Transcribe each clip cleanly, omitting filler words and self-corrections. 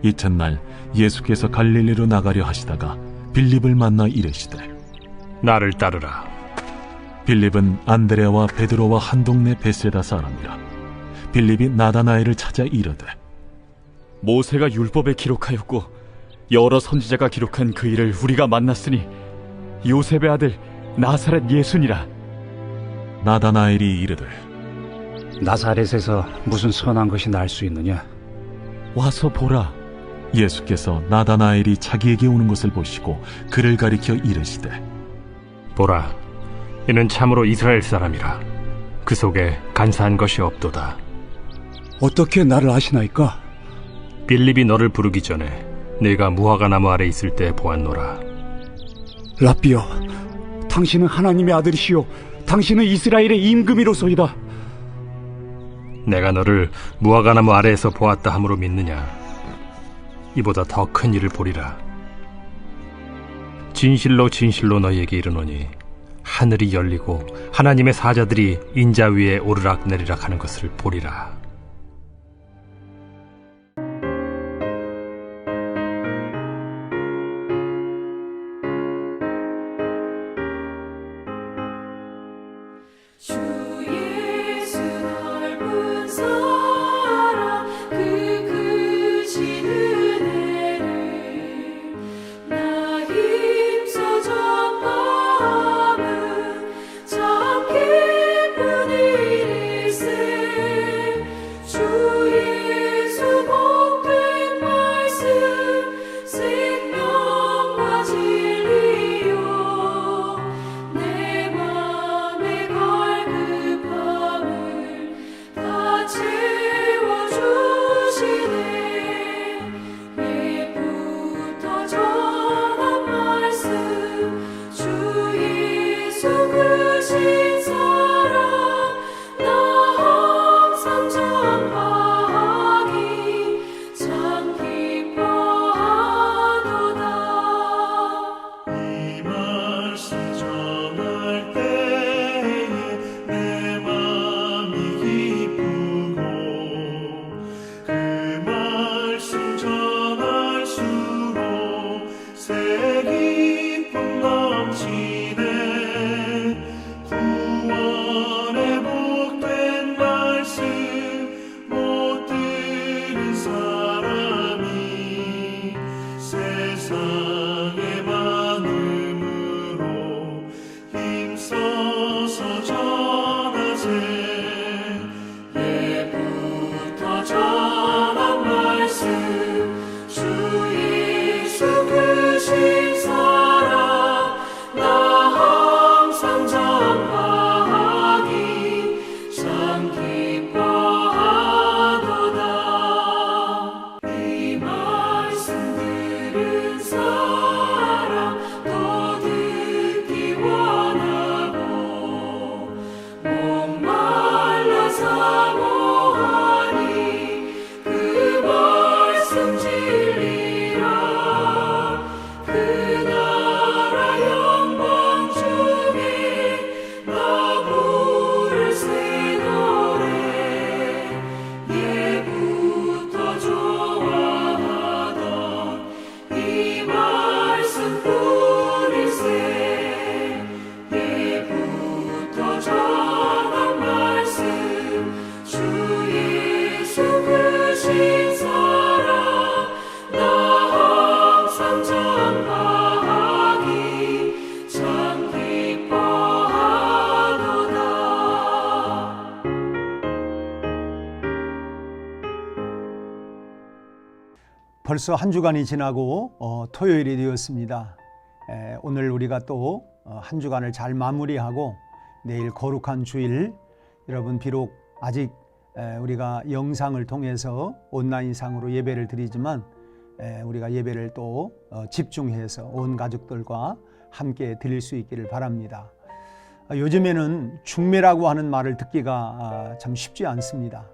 이튿날 예수께서 갈릴리로 나가려 하시다가 빌립을 만나 이르시되 나를 따르라. 빌립은 안드레와 베드로와 한 동네 베세다 사람이라. 빌립이 나다나엘을 찾아 이르되 모세가 율법에 기록하였고 여러 선지자가 기록한 그 일을 우리가 만났으니 요셉의 아들 나사렛 예수니라. 나다나엘이 이르되 나사렛에서 무슨 선한 것이 날 수 있느냐? 와서 보라. 예수께서 나다나엘이 자기에게 오는 것을 보시고 그를 가리켜 이르시되 보라, 이는 참으로 이스라엘 사람이라. 그 속에 간사한 것이 없도다. 어떻게 나를 아시나이까? 빌립이 너를 부르기 전에 네가 무화과나무 아래 있을 때 보았노라. 라비여, 당신은 하나님의 아들이시요 당신은 이스라엘의 임금이로소이다. 내가 너를 무화과나무 아래에서 보았다 함으로 믿느냐? 이보다 더 큰 일을 보리라. 진실로 진실로 너희에게 이르노니 하늘이 열리고 하나님의 사자들이 인자 위에 오르락 내리락 하는 것을 보리라. 주 예수 넓은 사랑 그 크신 은혜를 나 힘써 전함은 참 기쁜 일일세. 주 예수 복된 말씀 생명과 진리요 내 맘에 갈급함을 다 채워주시네. 옛부터 전한 말씀 주 예수 크신 사랑 나 항상 전파하기 참 기뻐하도다. 이 말씀 전할 때에 내 맘이 기쁘고 그 말씀 전할수록 새 기쁨 넘치네. 구원의 복된 말씀 못 들은 사람이 세상에 많음으로 힘써서 전하세. 예부터 전한 말씀 주 예수 크신 사랑 나 항상 전파하기 참 기뻐하도다. 이 말씀 들은 사람 또 듣기 원하고 목말라 사모하니 그 말씀 진리라. 그 나라 영광 중에 나 부를 새 노래. 예부터 좋아하던 이 말씀뿐일세. 예부터 전한 말씀 주 예수 크신 사랑 나 항상 전파하기 참 기뻐하도다. 벌써 한 주간이 지나고 토요일이 되었습니다. 오늘 우리가 또 한 주간을 잘 마무리하고 내일 거룩한 주일, 여러분 비록 아직 우리가 영상을 통해서 온라인상으로 예배를 드리지만 우리가 예배를 또 집중해서 온 가족들과 함께 드릴 수 있기를 바랍니다. 요즘에는 중매라고 하는 말을 듣기가 참 쉽지 않습니다.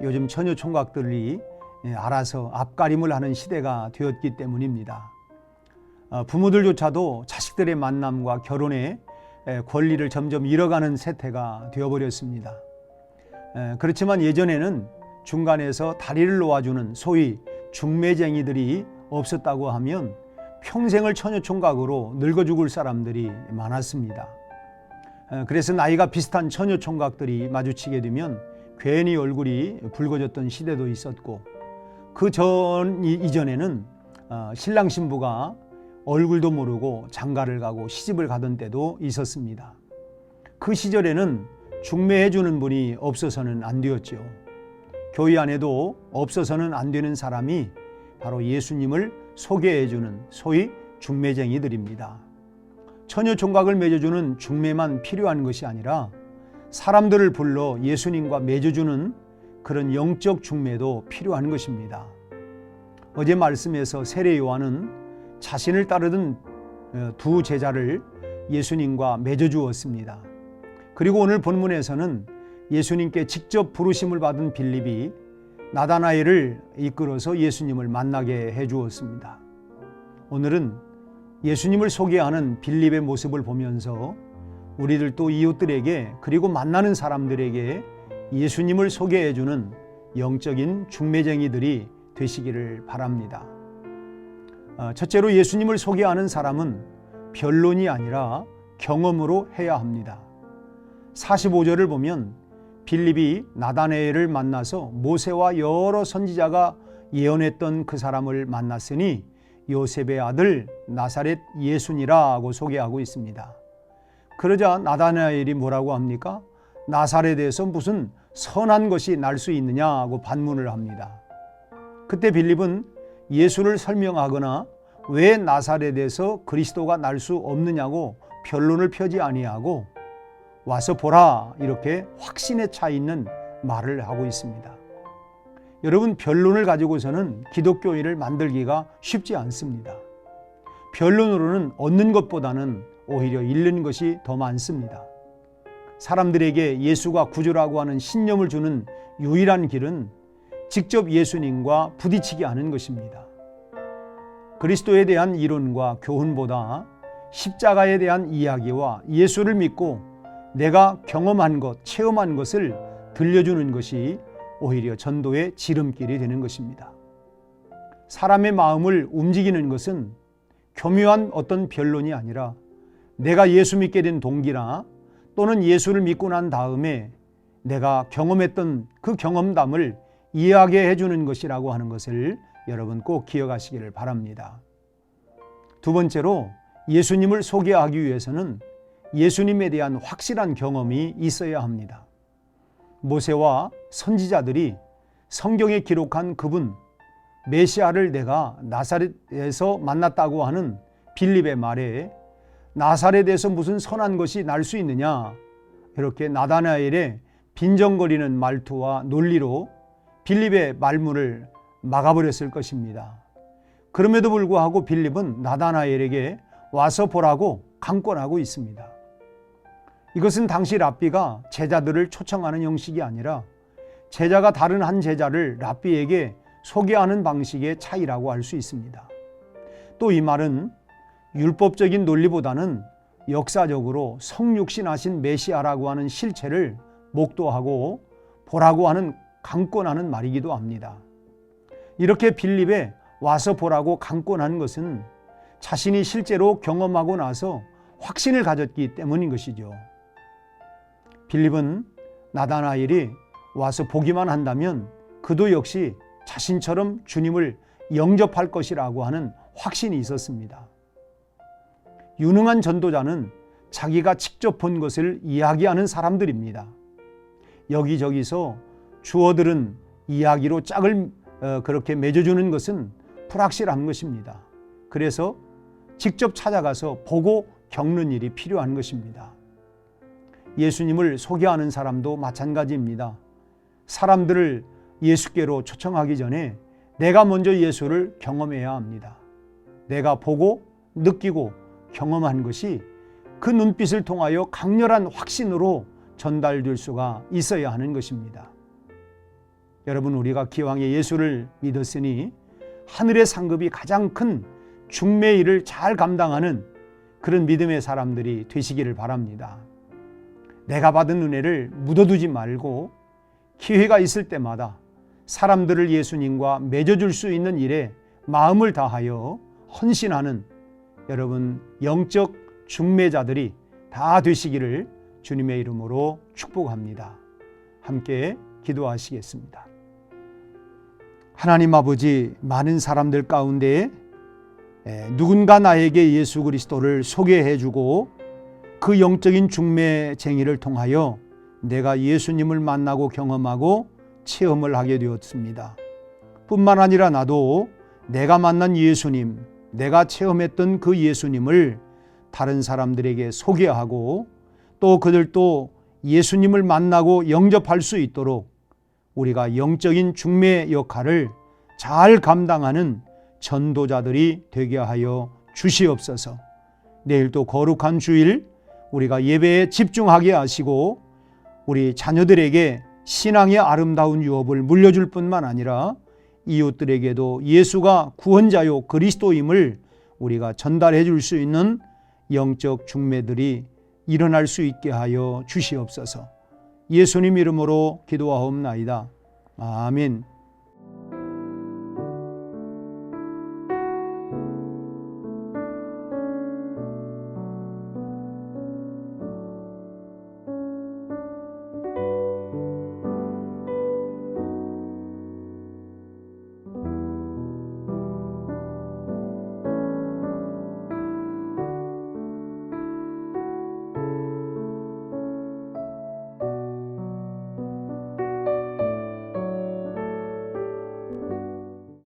요즘 처녀 총각들이 알아서 앞가림을 하는 시대가 되었기 때문입니다. 부모들조차도 자식들의 만남과 결혼에 권리를 점점 잃어가는 세태가 되어버렸습니다. 그렇지만 예전에는 중간에서 다리를 놓아주는 소위 중매쟁이들이 없었다고 하면 평생을 처녀총각으로 늙어 죽을 사람들이 많았습니다. 그래서 나이가 비슷한 처녀총각들이 마주치게 되면 괜히 얼굴이 붉어졌던 시대도 있었고, 그 이전에는 신랑 신부가 얼굴도 모르고 장가를 가고 시집을 가던 때도 있었습니다. 그 시절에는 중매해 주는 분이 없어서는 안 되었죠. 교회 안에도 없어서는 안 되는 사람이 바로 예수님을 소개해 주는 소위 중매쟁이들입니다. 처녀 총각을 맺어주는 중매만 필요한 것이 아니라 사람들을 불러 예수님과 맺어주는 그런 영적 중매도 필요한 것입니다. 어제 말씀에서 세례 요한은 자신을 따르던 두 제자를 예수님과 맺어주었습니다. 그리고 오늘 본문에서는 예수님께 직접 부르심을 받은 빌립이 나다나엘을 이끌어서 예수님을 만나게 해주었습니다. 오늘은 예수님을 소개하는 빌립의 모습을 보면서 우리들도 이웃들에게 그리고 만나는 사람들에게 예수님을 소개해주는 영적인 중매쟁이들이 되시기를 바랍니다. 첫째로 예수님을 소개하는 사람은 변론이 아니라 경험으로 해야 합니다. 45절을 보면 빌립이 나다나엘을 만나서 모세와 여러 선지자가 예언했던 그 사람을 만났으니 요셉의 아들 나사렛 예수니라고 소개하고 있습니다. 그러자 나다나엘이 뭐라고 합니까? 나사렛에서 무슨 선한 것이 날 수 있느냐고 반문을 합니다. 그때 빌립은 예수를 설명하거나 왜 나사렛에서 그리스도가 날 수 없느냐고 변론을 펴지 아니하고 와서 보라, 이렇게 확신에 차 있는 말을 하고 있습니다. 여러분, 변론을 가지고서는 기독교인을 만들기가 쉽지 않습니다. 변론으로는 얻는 것보다는 오히려 잃는 것이 더 많습니다. 사람들에게 예수가 구주라고 하는 신념을 주는 유일한 길은 직접 예수님과 부딪히게 하는 것입니다. 그리스도에 대한 이론과 교훈보다 십자가에 대한 이야기와 예수를 믿고 내가 경험한 것, 체험한 것을 들려주는 것이 오히려 전도의 지름길이 되는 것입니다. 사람의 마음을 움직이는 것은 교묘한 어떤 변론이 아니라 내가 예수 믿게 된 동기나 또는 예수를 믿고 난 다음에 내가 경험했던 그 경험담을 이해하게 해주는 것이라고 하는 것을 여러분 꼭 기억하시기를 바랍니다. 두 번째로 예수님을 소개하기 위해서는 예수님에 대한 확실한 경험이 있어야 합니다. 모세와 선지자들이 성경에 기록한 그분 메시아를 내가 나사렛에서 만났다고 하는 빌립의 말에 나사렛에서 무슨 선한 것이 날 수 있느냐, 이렇게 나다나엘의 빈정거리는 말투와 논리로 빌립의 말문을 막아버렸을 것입니다. 그럼에도 불구하고 빌립은 나다나엘에게 와서 보라고 강권하고 있습니다. 이것은 당시 랍비가 제자들을 초청하는 형식이 아니라 제자가 다른 한 제자를 랍비에게 소개하는 방식의 차이라고 할 수 있습니다. 또 이 말은 율법적인 논리보다는 역사적으로 성육신하신 메시아라고 하는 실체를 목도하고 보라고 하는 강권하는 말이기도 합니다. 이렇게 빌립에 와서 보라고 강권한 것은 자신이 실제로 경험하고 나서 확신을 가졌기 때문인 것이죠. 빌립은 나다나엘이 와서 보기만 한다면 그도 역시 자신처럼 주님을 영접할 것이라고 하는 확신이 있었습니다. 유능한 전도자는 자기가 직접 본 것을 이야기하는 사람들입니다. 여기저기서 주어들은 이야기로 짝을 그렇게 맺어주는 것은 불확실한 것입니다. 그래서 직접 찾아가서 보고 겪는 일이 필요한 것입니다. 예수님을 소개하는 사람도 마찬가지입니다. 사람들을 예수께로 초청하기 전에 내가 먼저 예수를 경험해야 합니다. 내가 보고 느끼고 경험한 것이 그 눈빛을 통하여 강렬한 확신으로 전달될 수가 있어야 하는 것입니다. 여러분, 우리가 기왕에 예수를 믿었으니 하늘의 상급이 가장 큰 중매의 일을 잘 감당하는 그런 믿음의 사람들이 되시기를 바랍니다. 내가 받은 은혜를 묻어두지 말고 기회가 있을 때마다 사람들을 예수님과 맺어줄 수 있는 일에 마음을 다하여 헌신하는 여러분 영적 중매자들이 다 되시기를 주님의 이름으로 축복합니다. 함께 기도하시겠습니다. 하나님 아버지, 많은 사람들 가운데 누군가 나에게 예수 그리스도를 소개해주고 그 영적인 중매쟁이를 통하여 내가 예수님을 만나고 경험하고 체험을 하게 되었습니다. 뿐만 아니라 나도 내가 만난 예수님, 내가 체험했던 그 예수님을 다른 사람들에게 소개하고 또 그들도 예수님을 만나고 영접할 수 있도록 우리가 영적인 중매 역할을 잘 감당하는 전도자들이 되게 하여 주시옵소서. 내일도 거룩한 주일 우리가 예배에 집중하게 하시고 우리 자녀들에게 신앙의 아름다운 유업을 물려줄 뿐만 아니라 이웃들에게도 예수가 구원자요 그리스도임을 우리가 전달해 줄 수 있는 영적 중매들이 일어날 수 있게 하여 주시옵소서. 예수님 이름으로 기도하옵나이다. 아멘.